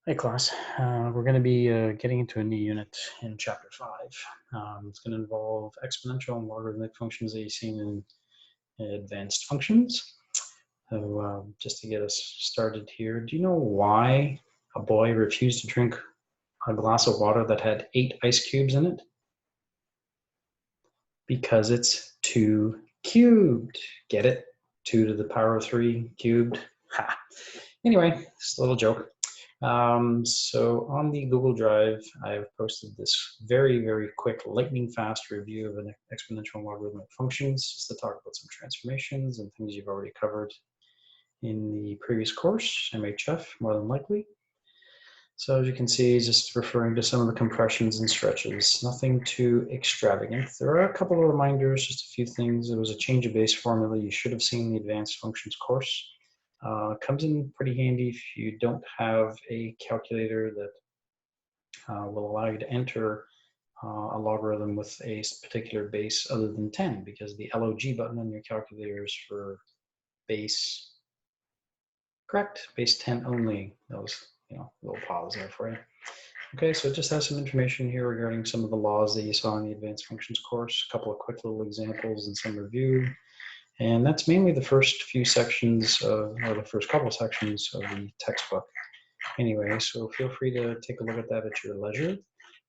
Hey class, we're going to be getting into a new unit in chapter 5. It's going to involve exponential and logarithmic functions that you've seen in advanced functions. So just to get us started here, do you know why a boy refused to drink a glass of water that had 8 ice cubes in it? Because it's 2 cubed. Get it? 2 to the power of 3 cubed. Ha. Anyway, just a little joke. So on the Google Drive, I've posted this very, very quick, lightning fast review of an exponential and logarithmic functions, just to talk about some transformations and things you've already covered in the previous course, MHF, more than likely. So as you can see, just referring to some of the compressions and stretches, nothing too extravagant. There are a couple of reminders, just a few things. There was a change of base formula you should have seen in the advanced functions course. Comes in pretty handy if you don't have a calculator that will allow you to enter a logarithm with a particular base other than 10, because the LOG button on your calculator is for base, correct, base 10 only. That was, little pause there for you. Okay, so it just has some information here regarding some of the laws that you saw in the advanced functions course, a couple of quick little examples and some review. And that's mainly the first few sections of, or the first couple sections of the textbook. Anyway, so feel free to take a look at that at your leisure.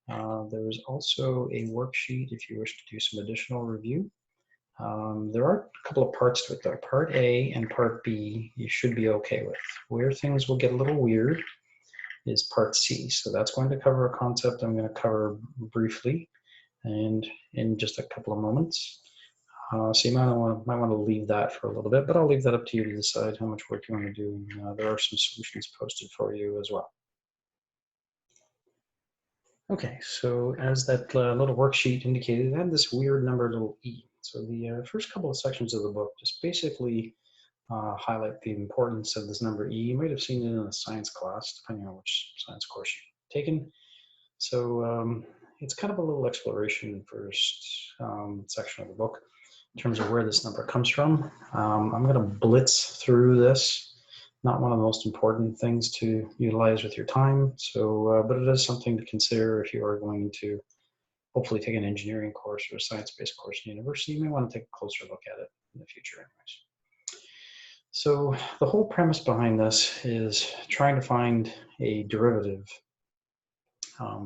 There is also a worksheet if you wish to do some additional review. There are a couple of parts to it though. Part A and Part B you should be okay with. Where things will get a little weird is Part C. So that's going to cover a concept I'm going to cover briefly and in just a couple of moments. So you might want to leave that for a little bit, but I'll leave that up to you to decide how much work you want to do. There are some solutions posted for you as well. Okay, so as that little worksheet indicated, I had this weird number, little e. So the first couple of sections of the book just basically highlight the importance of this number e. You might have seen it in a science class, depending on which science course you've taken. So it's kind of a little exploration in the first section of the book in terms of where this number comes from. I'm going to blitz through this. Not one of the most important things to utilize with your time, so but it is something to consider if you are going to hopefully take an engineering course or a science-based course in university. You may want to take a closer look at it in the future anyways. So the whole premise behind this is trying to find a derivative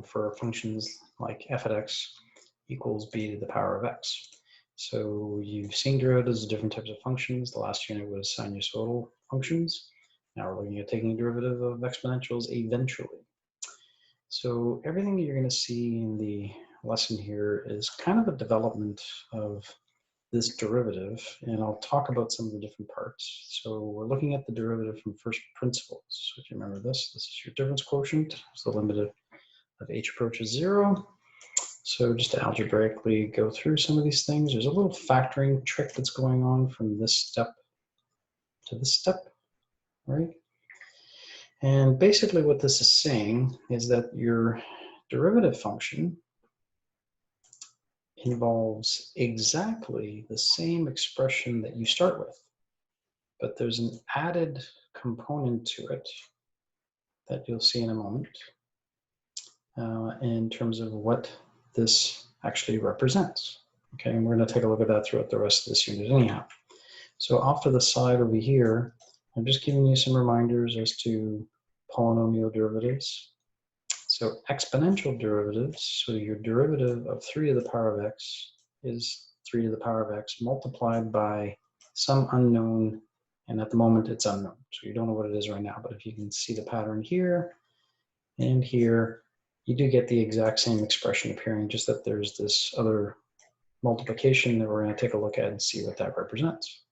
for functions like f of x equals b to the power of x. So you've seen derivatives of different types of functions. The last unit was sinusoidal functions. Now we're looking at taking a derivative of exponentials eventually. So everything that you're going to see in the lesson here is kind of a development of this derivative, and I'll talk about some of the different parts. So we're looking at the derivative from first principles. So if you remember this is your difference quotient. It's the limit of h approaches 0. So just to algebraically go through some of these things, there's a little factoring trick that's going on from this step to this step, right? And basically what this is saying is that your derivative function involves exactly the same expression that you start with, but there's an added component to it that you'll see in a moment in terms of what this actually represents. Okay, and we're going to take a look at that throughout the rest of this unit anyhow. So off to the side over here, I'm just giving you some reminders as to polynomial derivatives. So exponential derivatives, so your derivative of 3 to the power of x is 3 to the power of x multiplied by some unknown, and at the moment it's unknown. So you don't know what it is right now, but if you can see the pattern here and here, you do get the exact same expression appearing, just that there's this other multiplication that we're going to take a look at and see what that represents.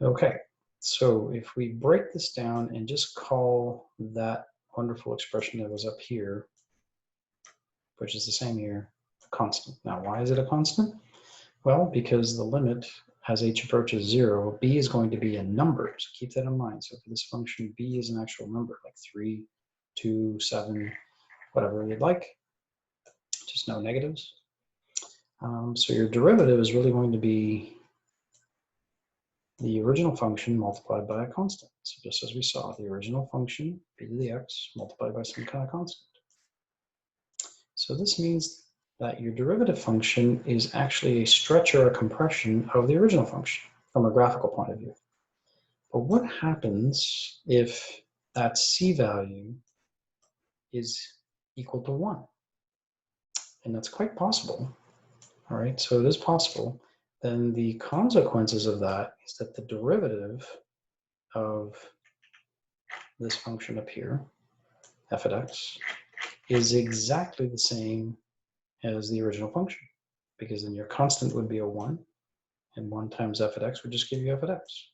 Okay, so if we break this down and just call that wonderful expression that was up here, which is the same here, constant. Now, why is it a constant? Well, because the limit, as h approaches 0, b is going to be a number, so keep that in mind. So for this function, b is an actual number, like 3, 2, 7, whatever you'd like, just no negatives. So your derivative is really going to be the original function multiplied by a constant. So just as we saw, the original function, b to the x, multiplied by some kind of constant. So this means that your derivative function is actually a stretch or a compression of the original function from a graphical point of view. But what happens if that c value is equal to 1? And that's quite possible. All right, so it is possible. Then the consequences of that is that the derivative of this function up here, f of x, is exactly the same as the original function, because then your constant would be a 1, and 1 times f of x would just give you f of x.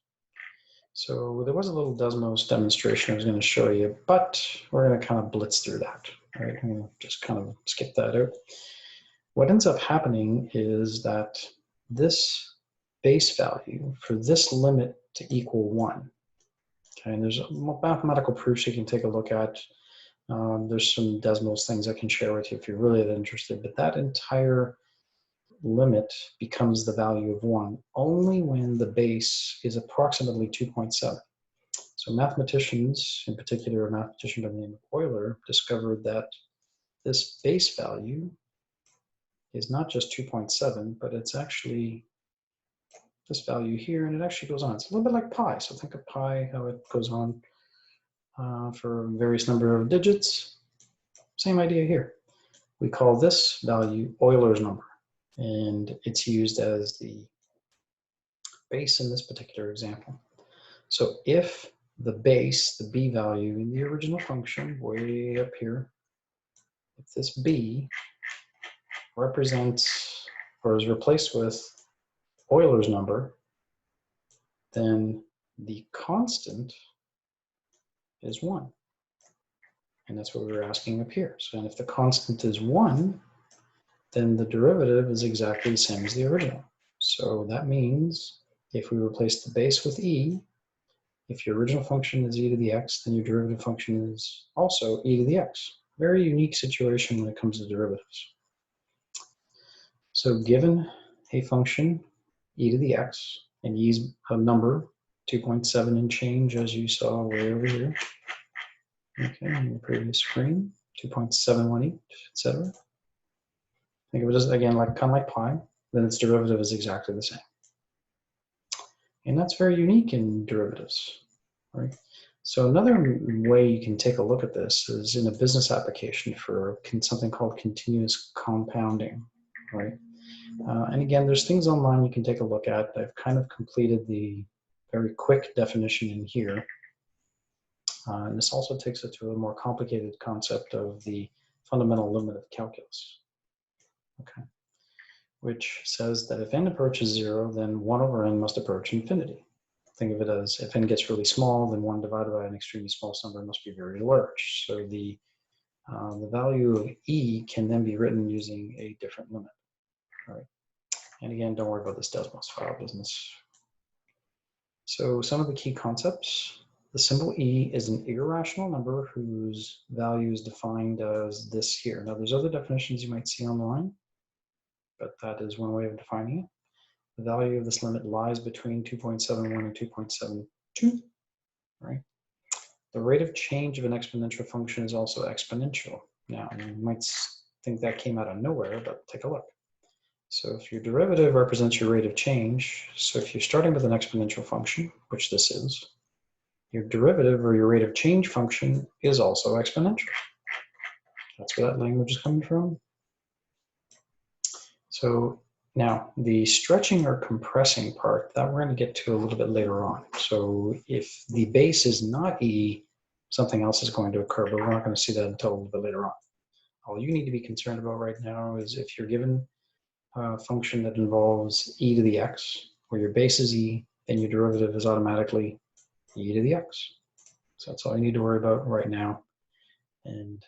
So there was a little Desmos demonstration I was going to show you, but we're going to kind of blitz through that. All right, I'm going to just kind of skip that out. What ends up happening is that this base value for this limit to equal 1, okay, and there's mathematical proofs you can take a look at. There's some Desmos things I can share with you if you're really interested, but that entire limit becomes the value of 1 only when the base is approximately 2.7. So mathematicians, in particular a mathematician by the name of Euler, discovered that this base value is not just 2.7, but it's actually this value here, and it actually goes on. It's a little bit like pi. So think of pi, how it goes on for various number of digits. Same idea here. We call this value Euler's number, and it's used as the base in this particular example. So if the base, the b value in the original function, way up here, if this b represents or is replaced with Euler's number, then the constant is 1. And that's what we were asking up here. So if the constant is 1, then the derivative is exactly the same as the original. So that means if we replace the base with e, if your original function is e to the x, then your derivative function is also e to the x. Very unique situation when it comes to derivatives. So given a function e to the x, and e is a number, 2.7 and change, as you saw way over here. Okay, on the previous screen, 2.718, etc. Think of it as, again, like kind of like pi, then its derivative is exactly the same. And that's very unique in derivatives, right? So another way you can take a look at this is in a business application for something called continuous compounding, right? And again, there's things online you can take a look at. I've kind of completed the very quick definition in here. And this also takes it to a more complicated concept of the fundamental limit of calculus, okay, which says that if n approaches 0, then 1 over n must approach infinity. Think of it as if n gets really small, then 1 divided by an extremely small number must be very large. So the value of e can then be written using a different limit, all right? And again, don't worry about this Desmos file business. So some of the key concepts. The symbol e is an irrational number whose value is defined as this here. Now, there's other definitions you might see online, but that is one way of defining it. The value of this limit lies between 2.71 and 2.72, right? The rate of change of an exponential function is also exponential. Now, you might think that came out of nowhere, but take a look. So if your derivative represents your rate of change, so if you're starting with an exponential function, which this is, your derivative or your rate of change function is also exponential. That's where that language is coming from. So now the stretching or compressing part, that we're going to get to a little bit later on. So if the base is not e, something else is going to occur, but we're not going to see that until a little bit later on. All you need to be concerned about right now is if you're given a function that involves e to the x, where your base is e, then your derivative is automatically e to the x. So that's all you need to worry about right now. And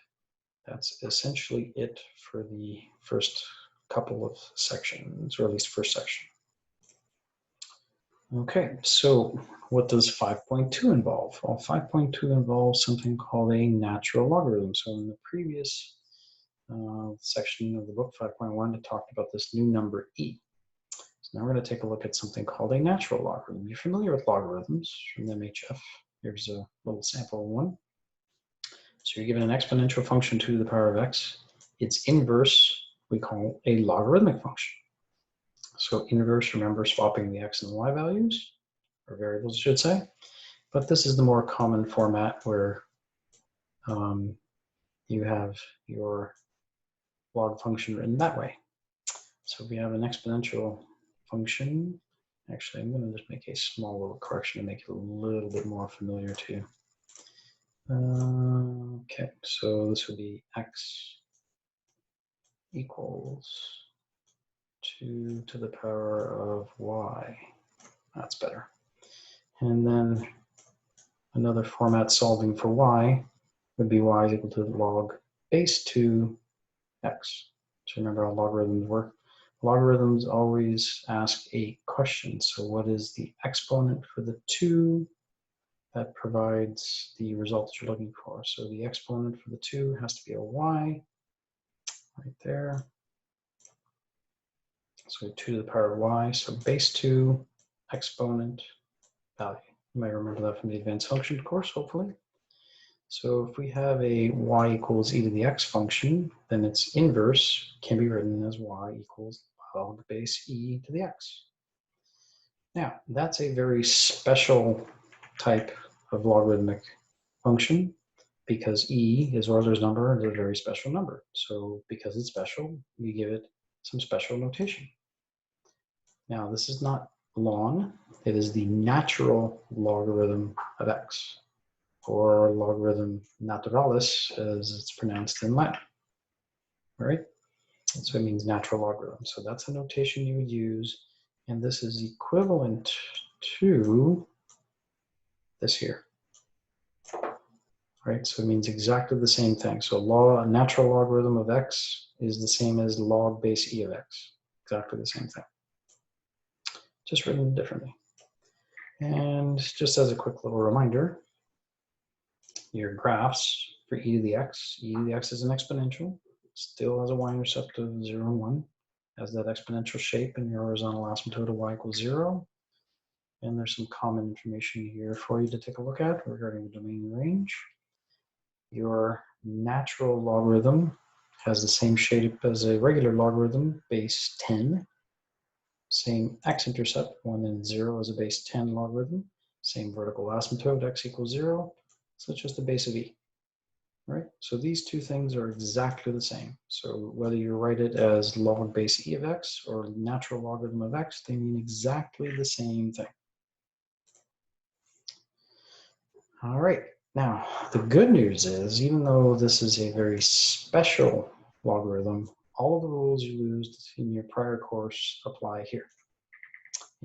that's essentially it for the first couple of sections, or at least first section. Okay, so what does 5.2 involve? Well, 5.2 involves something called a natural logarithm. So in the previous section of the book, 5.1, it talked about this new number e. So now we're going to take a look at something called a natural logarithm. You're familiar with logarithms from the MHF. Here's a little sample one. So you're given an exponential function 2 to the power of x. Its inverse we call a logarithmic function. So inverse, remember, swapping the x and the y values, or variables, I should say. But this is the more common format where you have your log function written that way. So we have an exponential function. Actually, I'm going to just make a small little correction to make it a little bit more familiar to you. Okay, so this would be x equals 2 to the power of y. That's better. And then another format solving for y would be y is equal to log base 2 x. So remember how logarithms work. Logarithms always ask a question. So what is the exponent for the 2 that provides the result that you're looking for? So the exponent for the 2 has to be a y right there. So 2 to the power of y. So base 2 exponent value. You might remember that from the advanced function course, hopefully. So if we have a y equals e to the x function, then its inverse can be written as y equals log base e to the x. Now, that's a very special type of logarithmic function because e is Euler's number and is a very special number. So because it's special, we give it some special notation. Now, this is not ln, it is the natural logarithm of x, or logarithm naturalis, as it's pronounced in Latin, right? So it means natural logarithm. So that's a notation you would use, and this is equivalent to this here, right? So it means exactly the same thing. So a natural logarithm of x is the same as log base e of x, exactly the same thing, just written differently. And just as a quick little reminder, your graphs for e to the x is an exponential, still has a y-intercept of 0 and 1, has that exponential shape, and your horizontal asymptote of y equals 0. And there's some common information here for you to take a look at regarding the domain and range. Your natural logarithm has the same shape as a regular logarithm, base 10. Same x-intercept, 1 and 0 as a base 10 logarithm. Same vertical asymptote, x equals 0. So it's just the base of e. Right? So these two things are exactly the same. So whether you write it as log base e of x or natural logarithm of x, they mean exactly the same thing. All right, now the good news is, even though this is a very special logarithm, all of the rules you used in your prior course apply here.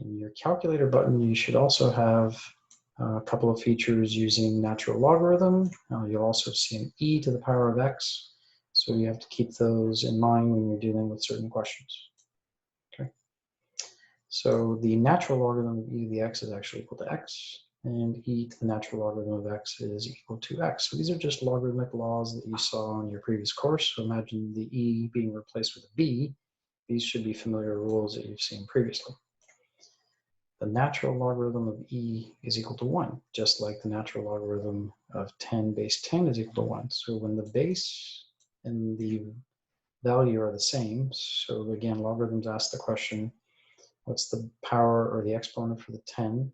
In your calculator button, you should also have a couple of features using natural logarithm. You'll also see an e to the power of x. So you have to keep those in mind when you're dealing with certain questions. Okay. So the natural logarithm of e to the x is actually equal to x, and e to the natural logarithm of x is equal to x. So these are just logarithmic laws that you saw in your previous course. So imagine the e being replaced with a b. These should be familiar rules that you've seen previously. The natural logarithm of e is equal to 1, just like the natural logarithm of 10 base 10 is equal to 1. So when the base and the value are the same, so again, logarithms ask the question, what's the power or the exponent for the 10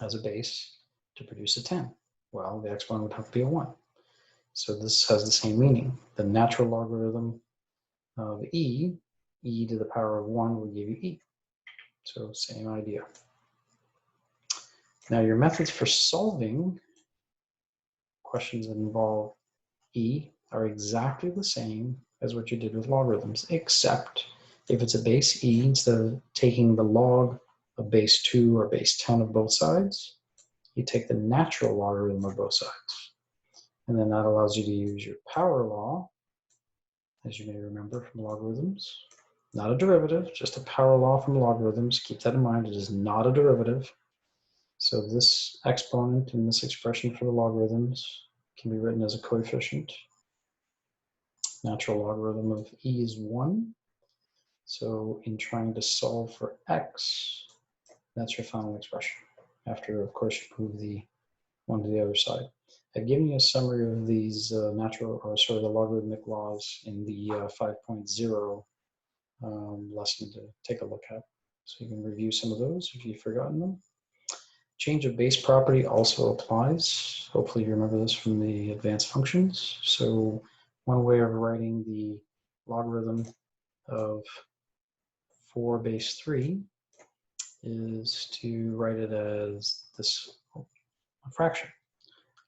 as a base to produce a 10? Well, the exponent would have to be a 1. So this has the same meaning. The natural logarithm of e to the power of 1 will give you e. So same idea. Now your methods for solving questions that involve e are exactly the same as what you did with logarithms, except if it's a base e, instead of taking the log of base 2 or base 10 of both sides, you take the natural logarithm of both sides. And then that allows you to use your power law, as you may remember from logarithms. Not a derivative, just a power law from logarithms. Keep that in mind, it is not a derivative. So this exponent in this expression for the logarithms can be written as a coefficient. Natural logarithm of e is 1. So in trying to solve for x, that's your final expression. After, of course, you move the one to the other side. I've given you a summary of these the logarithmic laws in the 5.0 lesson to take a look at. So you can review some of those if you've forgotten them. Change of base property also applies. Hopefully you remember this from the advanced functions. So one way of writing the logarithm of 4 base 3 is to write it as this fraction.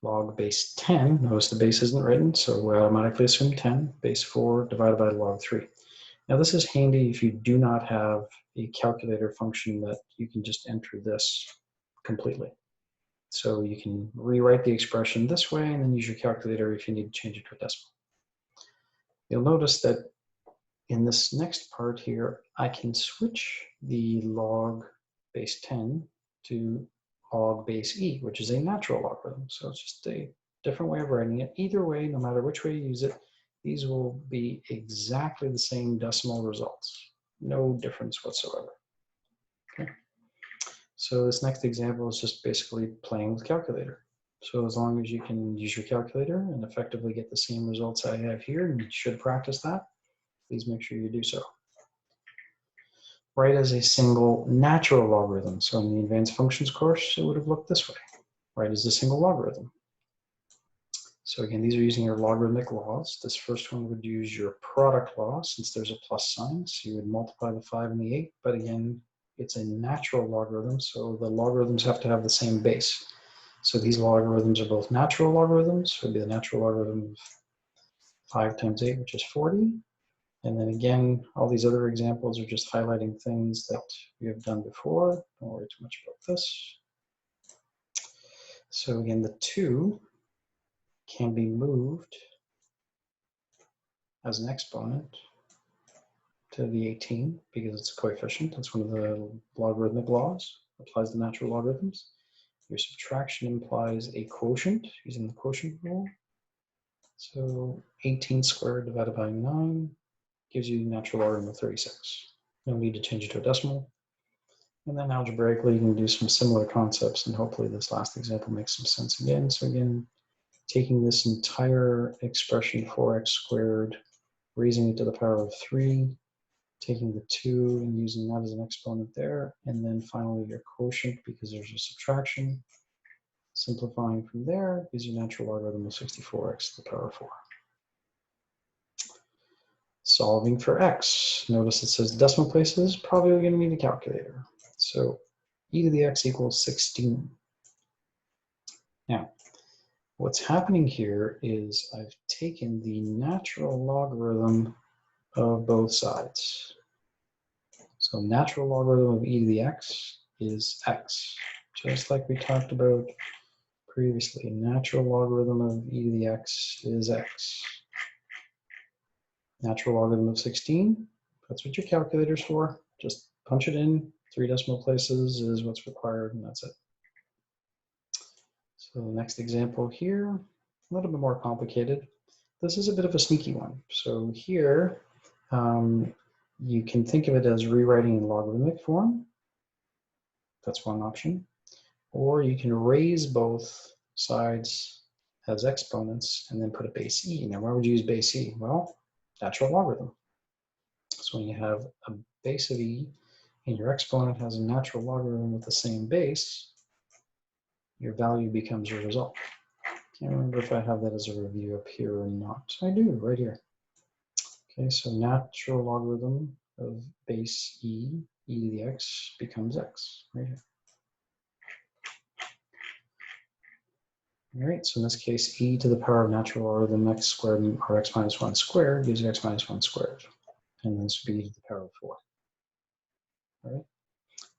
Log base 10, notice the base isn't written, so we automatically assume 10, base 4 divided by log 3. Now this is handy if you do not have a calculator function that you can just enter this completely. So you can rewrite the expression this way and then use your calculator if you need to change it to a decimal. You'll notice that in this next part here, I can switch the log base 10 to log base e, which is a natural logarithm. So it's just a different way of writing it. Either way, no matter which way you use it, these will be exactly the same decimal results. No difference whatsoever. Okay. So this next example is just basically playing with calculator. So as long as you can use your calculator and effectively get the same results I have here, and you should practice that, please make sure you do so. Write as a single natural logarithm. So in the advanced functions course, it would have looked this way. Write as a single logarithm. So again, these are using your logarithmic laws. This first one would use your product law since there's a plus sign. So you would multiply the 5 and the 8. But again, it's a natural logarithm, so the logarithms have to have the same base. So these logarithms are both natural logarithms. So it would be the natural logarithm of 5 times 8, which is 40. And then again, all these other examples are just highlighting things that we have done before. Don't worry too much about this. So again, the 2 can be moved as an exponent to the 18 because it's a coefficient. That's one of the logarithmic laws. Applies to natural logarithms. Your subtraction implies a quotient using the quotient rule. So 18 squared divided by 9 gives you the natural logarithm of 36. No need to change it to a decimal. And then algebraically, you can do some similar concepts, and hopefully this last example makes some sense again. So again, taking this entire expression 4x squared, raising it to the power of 3, taking the 2 and using that as an exponent there, and then finally your quotient because there's a subtraction. Simplifying from there gives you natural logarithm of 64x to the power of 4. Solving for x. Notice it says decimal places, probably going to need a calculator. So e to the x equals 16. Now, what's happening here is I've taken the natural logarithm of both sides. So natural logarithm of e to the x is x, just like we talked about previously. Natural logarithm of e to the x is x. Natural logarithm of 16, that's what your calculator's for. Just punch it in, 3 decimal places is what's required, and that's it. So the next example here, a little bit more complicated. This is a bit of a sneaky one. So here, you can think of it as rewriting in logarithmic form. That's one option. Or you can raise both sides as exponents and then put a base e. Now, why would you use base e? Well, natural logarithm. So when you have a base of e and your exponent has a natural logarithm with the same base, your value becomes your result. Can't remember if I have that as a review up here or not. I do, right here. Okay, so natural logarithm of base e, e to the x becomes x, right here. All right, so in this case, e to the power of natural logarithm x squared or x minus 1 squared gives you x minus 1 squared. And this would be e to the power of 4. All right.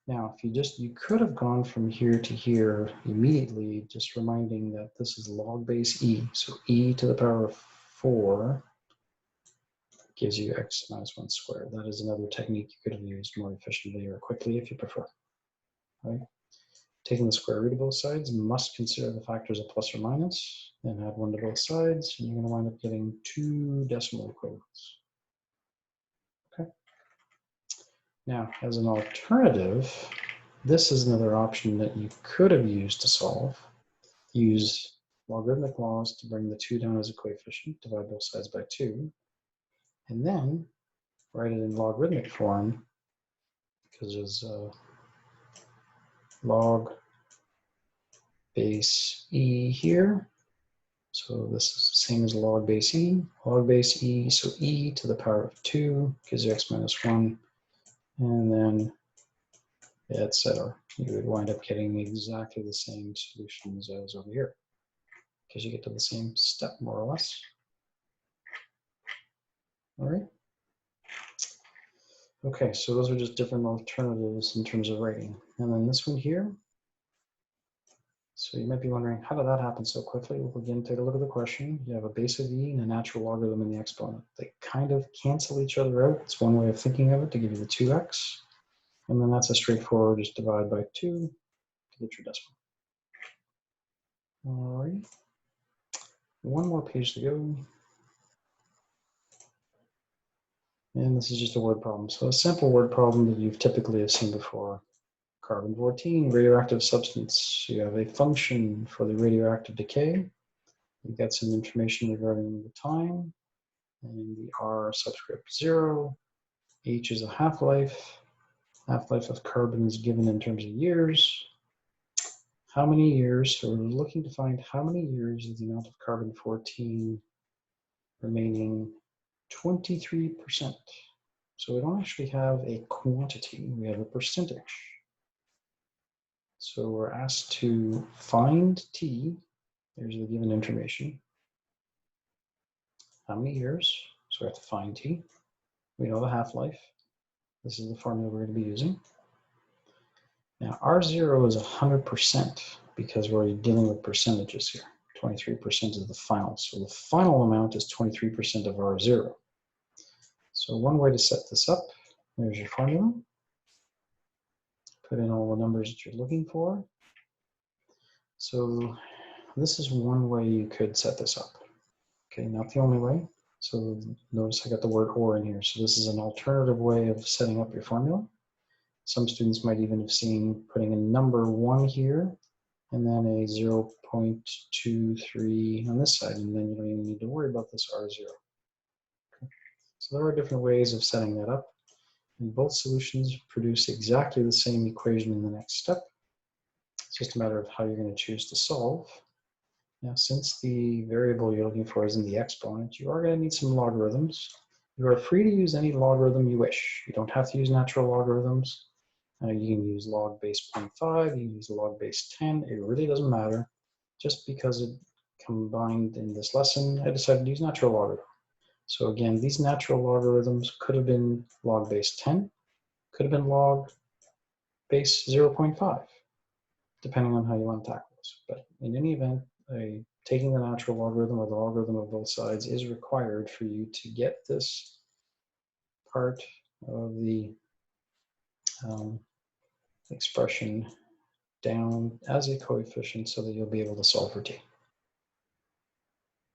Now, if you could have gone from here to here immediately, just reminding that this is log base e. So e to the power of 4 gives you x minus 1 squared. That is another technique you could have used more efficiently or quickly if you prefer. All right. Taking the square root of both sides, must consider the factors of plus or minus, and add 1 to both sides, and you're going to wind up getting 2 decimal equivalents. Okay. Now, as an alternative, this is another option that you could have used to solve. Use logarithmic laws to bring the 2 down as a coefficient, divide both sides by 2, and then write it in logarithmic form, because there's log base e here. So this is the same as log base e, so e to the power of 2 gives you x minus 1, and then etc. You would wind up getting exactly the same solutions as over here, because you get to the same step, more or less. All right. Okay, so those are just different alternatives in terms of writing. And then this one here. So you might be wondering, how did that happen so quickly? Well, again, take a look at the question. You have a base of e and a natural logarithm in the exponent. They kind of cancel each other out. It's one way of thinking of it to give you the 2x. And then that's a straightforward, just divide by 2 to get your decimal. All right. One more page to go. And this is just a word problem. So a simple word problem that you've typically have seen before. Carbon-14, radioactive substance. You have a function for the radioactive decay. You've got some information regarding the time, and the R subscript 0. H is a half-life. Half-life of carbon is given in terms of years. How many years? So we're looking to find how many years is the amount of carbon-14 remaining 23%. So we don't actually have a quantity, we have a percentage. So we're asked to find T, there's the given information. How many years? So we have to find T. We know the half-life. This is the formula we're going to be using. Now R0 is 100% because we're dealing with percentages here. 23% is the final. So the final amount is 23% of R0. So one way to set this up, there's your formula. Put in all the numbers that you're looking for. So this is one way you could set this up. Okay, not the only way. So notice I got the word or in here. So this is an alternative way of setting up your formula. Some students might even have seen putting a number 1 here and then a 0.23 on this side, and then you don't even need to worry about this R0. Okay. So there are different ways of setting that up. And both solutions produce exactly the same equation in the next step. It's just a matter of how you're going to choose to solve. Now, since the variable you're looking for is in the exponent, you are going to need some logarithms. You are free to use any logarithm you wish. You don't have to use natural logarithms. You can use log base 0.5, you can use log base 10. It really doesn't matter. Just because it combined in this lesson, I decided to use natural logarithm. So again, these natural logarithms could have been log base 10, could have been log base 0.5, depending on how you want to tackle this. But in any event, taking the natural logarithm or the logarithm of both sides is required for you to get this part of the expression down as a coefficient so that you'll be able to solve for t.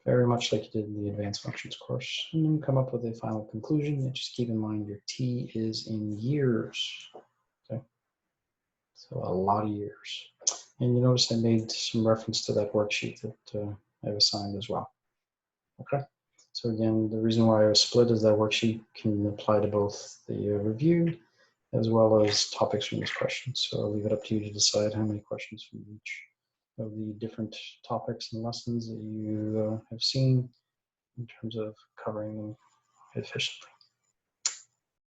Very much like you did in the advanced functions course. And then come up with a final conclusion. And just keep in mind your t is in years. Okay, so a lot of years. And you notice I made some reference to that worksheet that I've assigned as well. Okay, so again, the reason why I was split is that worksheet can apply to both the review as well as topics from this question. So I'll leave it up to you to decide how many questions from each of the different topics and lessons that you have seen in terms of covering them efficiently.